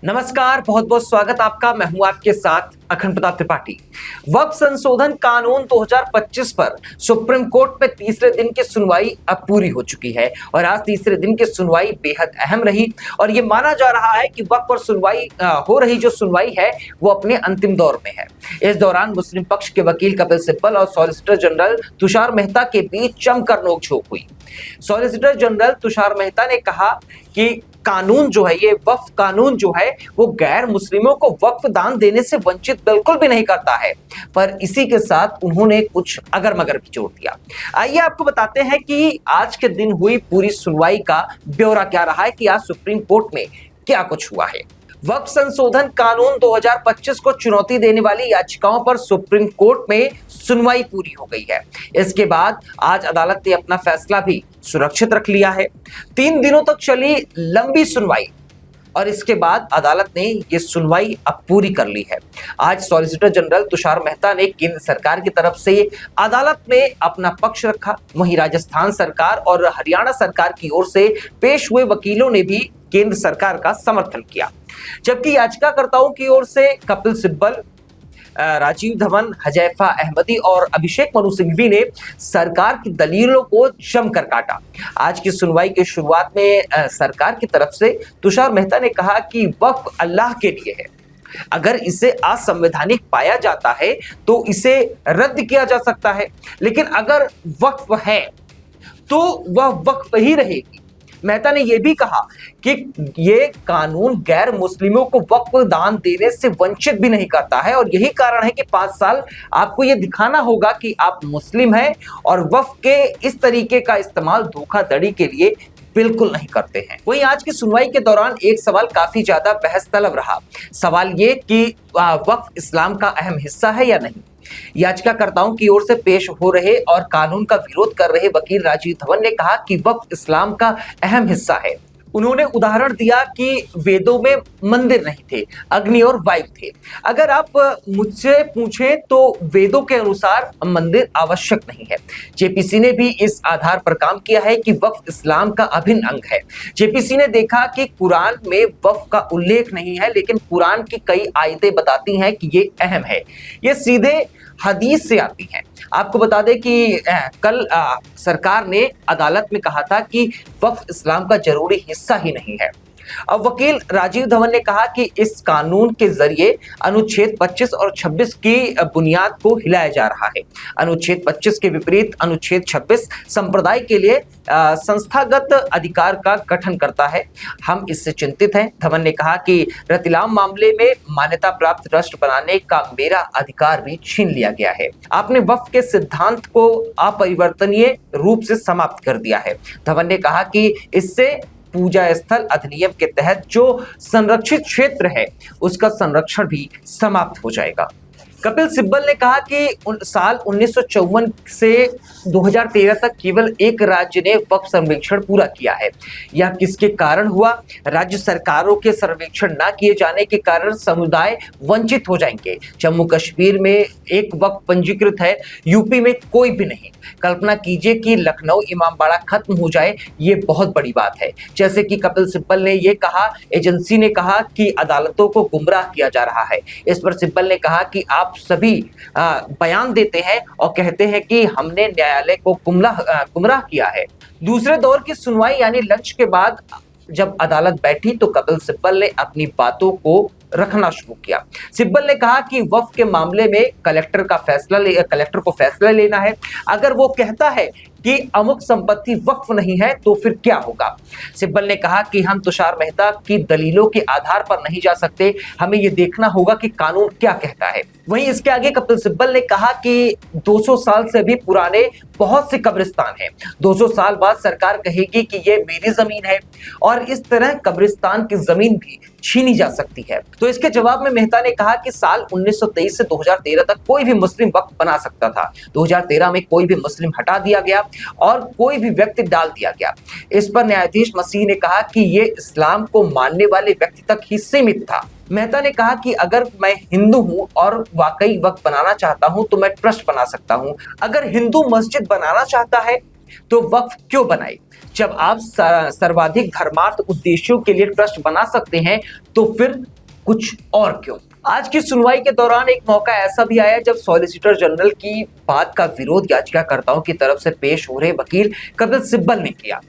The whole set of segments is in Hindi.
नमस्कार, बहुत बहुत स्वागत आपका। मैं हूं आपके साथ अखंड प्रताप त्रिपाठी। वक्फ संशोधन कानून 2025 पर सुप्रीम कोर्ट में तीसरे दिन की सुनवाई अब पूरी हो चुकी है और आज तीसरे दिन की सुनवाई बेहद अहम रही और ये माना जा रहा है कि वक्फ पर सुनवाई हो रही जो सुनवाई है वो अपने अंतिम दौर में है। इस दौरान मुस्लिम पक्ष के वकील कपिल सिब्बल और सॉलिसिटर जनरल तुषार मेहता के बीच जमकर नोकझोंक हुई। सॉलिसिटर जनरल तुषार मेहता ने कहा कि कानून जो है, ये वक्फ कानून जो है वो गैर मुस्लिमों को वक्फ दान देने से वंचित बिल्कुल भी नहीं करता है, पर इसी के साथ उन्होंने कुछ अगर मगर भी जोड़ दिया। आइए आपको बताते हैं कि आज के दिन हुई पूरी सुनवाई का ब्यौरा क्या रहा है कि आज सुप्रीम कोर्ट में क्या कुछ हुआ है। वक्फ संशोधन कानून 2025 को चुनौती देने वाली याचिकाओं पर सुप्रीम कोर्ट में सुनवाई पूरी हो गई है। इसके बाद आज अदालत ने अपना फैसला भी सुरक्षित रख लिया है। 3 दिनों तक चली लंबी सुनवाई और इसके बाद अदालत ने ये सुनवाई अब पूरी कर ली है। आज सॉलिसिटर जनरल तुषार मेहता ने केंद्र सरकार की तरफ से अदालत में अपना पक्ष रखा। वहीं राजस्थान सरकार और हरियाणा सरकार की ओर से पेश हुए वकीलों ने भी केंद्र सरकार का समर्थन किया, जबकि याचिकाकर्ताओं की ओर से कपिल सिब्बल, राजीव धवन, हजैफा अहमदी और अभिषेक मनु सिंघवी ने सरकार की दलीलों को जमकर काटा। आज की सुनवाई की शुरुआत में सरकार की तरफ से तुषार मेहता ने कहा कि वक्फ अल्लाह के लिए है, अगर इसे असंवैधानिक पाया जाता है तो इसे रद्द किया जा सकता है, लेकिन अगर वक्फ है तो वह वक्फ ही रहेगी। मेहता ने यह भी कहा कि ये कानून गैर मुस्लिमों को वक्फ दान देने से वंचित भी नहीं करता है और यही कारण है कि 5 साल आपको ये दिखाना होगा कि आप मुस्लिम हैं और वक्फ के इस तरीके का इस्तेमाल धोखाधड़ी के लिए बिल्कुल नहीं करते हैं। वहीं आज की सुनवाई के दौरान एक सवाल काफी ज्यादा बहस तलब रहा। सवाल ये कि वक्फ इस्लाम का अहम हिस्सा है या नहीं। याचिकाकर्ताओं की ओर से पेश हो रहे और कानून का विरोध कर रहे वकील राजीव धवन ने कहा कि वक्फ इस्लाम का अहम हिस्सा है। उन्होंने उदाहरण दिया कि वेदों में मंदिर नहीं थे, अग्नि और वायु थे। अगर आप मुझसे पूछें तो वेदों के अनुसार मंदिर आवश्यक नहीं है। जेपीसी ने भी इस आधार पर काम किया है कि वक्फ इस्लाम का अभिन्न अंग है। जेपीसी ने देखा कि कुरान में वक्फ का उल्लेख नहीं है, लेकिन कुरान की कई आयतें बताती हैं कि ये अहम है। ये सीधे हदीस से आती हैं। आपको बता दें कि कल सरकार ने अदालत में कहा था कि वक्फ इस्लाम का जरूरी हिस्सा ही नहीं है। अब वकील राजीव धवन ने कहा कि इस कानून के जरिए अनुच्छेद 25 और 26 की बुनियाद को हिलाया जा रहा है। अनुच्छेद 25 के विपरीत अनुच्छेद 26 संप्रदाय के लिए संस्थागत अधिकार का गठन करता है। हम इससे चिंतित हैं। धवन ने कहा कि रतिलाम मामले में मान्यता प्राप्त राष्ट्र बनाने का मेरा अधिकार भी छीन लिया गया है। आपने वक्फ के सिद्धांत को अपरिवर्तनीय रूप से समाप्त कर दिया है। धवन ने कहा कि इससे पूजा स्थल अधिनियम के तहत जो संरक्षित क्षेत्र है उसका संरक्षण भी समाप्त हो जाएगा। कपिल सिब्बल ने कहा कि साल 1954 से 2013 तक केवल एक राज्य ने वक्फ सर्वेक्षण पूरा किया है। यह किसके कारण हुआ? राज्य सरकारों के सर्वेक्षण न किए जाने के कारण समुदाय वंचित हो जाएंगे। जम्मू कश्मीर में एक वक्फ पंजीकृत है, यूपी में कोई भी नहीं। कल्पना कीजिए कि लखनऊ इमामबाड़ा खत्म हो जाए, ये बहुत बड़ी बात है। जैसे कि कपिल सिब्बल ने यह कहा, एजेंसी ने कहा कि अदालतों को गुमराह किया जा रहा है। इस पर सिब्बल ने कहा कि आप सभी बयान देते हैं और कहते हैं कि हमने न्यायालय को गुमराह किया है। दूसरे दौर की सुनवाई यानी लंच के बाद जब अदालत बैठी तो कपिल सिब्बल ने अपनी बातों को रखना शुरू किया। सिब्बल ने कहा कि वक्फ के मामले में कलेक्टर को फैसला लेना है। अगर वो कहता है कि अमुक संपत्ति वक्फ नहीं है तो फिर क्या होगा? सिब्बल ने कहा कि हम तुषार मेहता की दलीलों के आधार पर नहीं जा सकते, हमें ये देखना होगा कि कानून क्या कहता है। वहीं इसके आगे कपिल सिब्बल ने कहा कि 200 साल से भी पुराने बहुत से कब्रिस्तान हैं। 200 साल बाद सरकार कहेगी कि ये मेरी जमीन है और इस तरह कब्रिस्तान की जमीन भी छीनी जा सकती है। तो इसके जवाब में मेहता ने कहा कि साल 1923 से 2013 तक कोई भी मुस्लिम वक्फ बना सकता था। 2013 में कोई भी मुस्लिम हटा दिया गया और कोई भी व्यक्ति डाल दिया गया। इस पर न्यायाधीश मसीह ने कहा कि ये इस्लाम को मानने वाले व्यक्ति तक ही सीमित था। मेहता ने कहा कि अगर मैं हिंदू हूं और वाकई वक्फ बनाना चाहता हूं तो मैं ट्रस्ट बना सकता हूं। अगर हिंदू मस्जिद बनाना चाहता है तो वक्फ क्यों बनाए? जब आप सर्वाधिक धर्मार्थ उद्देश्यों के लिए ट्रस्ट बना सकते हैं तो फिर कुछ और क्यों? आज की सुनवाई के दौरान एक मौका ऐसा भी आया जब सॉलिसिटर जनरल की बात का विरोध याचिकाकर्ताओं की तरफ से पेश हो रहे वकील कपिल सिब्बल ने किया।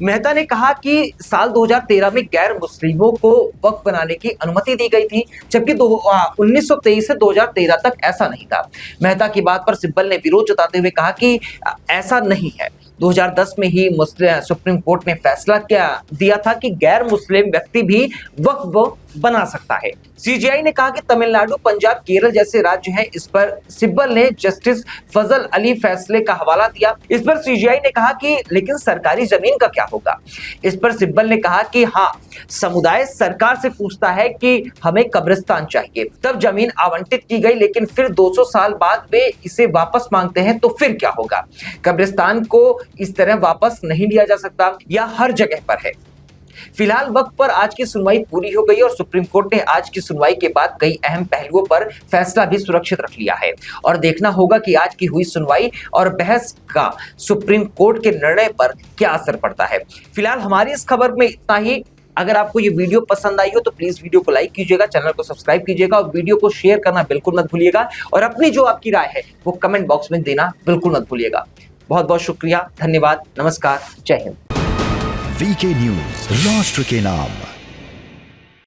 मेहता ने कहा कि साल 2013 में गैर मुस्लिमों को वक्फ बनाने की अनुमति दी गई थी, जबकि 1923 से 2013 तक ऐसा नहीं था। मेहता की बात पर सिब्बल ने विरोध जताते हुए कहा कि ऐसा नहीं है। 2010 में ही सुप्रीम कोर्ट ने फैसला दिया था कि गैर मुस्लिम व्यक्ति भी वक्फ बना सकता है। सीजेआई ने कहा कि तमिलनाडु, पंजाब, केरल जैसे राज्य हैं। इस पर सिब्बल ने जस्टिस फजल अली फैसले का हवाला दिया। इस पर सीजेआई ने कहा कि लेकिन सरकारी जमीन का क्या होगा? इस पर सिब्बल ने कहा कि हाँ, समुदाय सरकार से पूछता है कि हमें कब्रिस्तान चाहिए, तब जमीन आवंटित की गई, लेकिन फिर 200 साल बाद वे इसे वापस मांगते हैं तो फिर क्या होगा? कब्रिस्तान को इस तरह वापस नहीं लिया जा सकता या हर जगह पर है। फिलहाल वक्फ पर आज की सुनवाई पूरी हो गई और सुप्रीम कोर्ट ने आज की सुनवाई के बाद कई अहम पहलुओं पर फैसला भी सुरक्षित रख लिया है और देखना होगा कि आज की हुई सुनवाई और बहस का सुप्रीम कोर्ट के निर्णय पर क्या असर पड़ता है। फिलहाल हमारी इस खबर में इतना ही। अगर आपको ये वीडियो पसंद आई हो तो प्लीज वीडियो को लाइक कीजिएगा, चैनल को सब्सक्राइब कीजिएगा और वीडियो को शेयर करना बिल्कुल मत भूलिएगा और अपनी जो आपकी राय है वो कमेंट बॉक्स में देना बिल्कुल मत भूलिएगा। बहुत बहुत शुक्रिया, धन्यवाद, नमस्कार, जय हिंद। वीके न्यूज, राष्ट्र के नाम।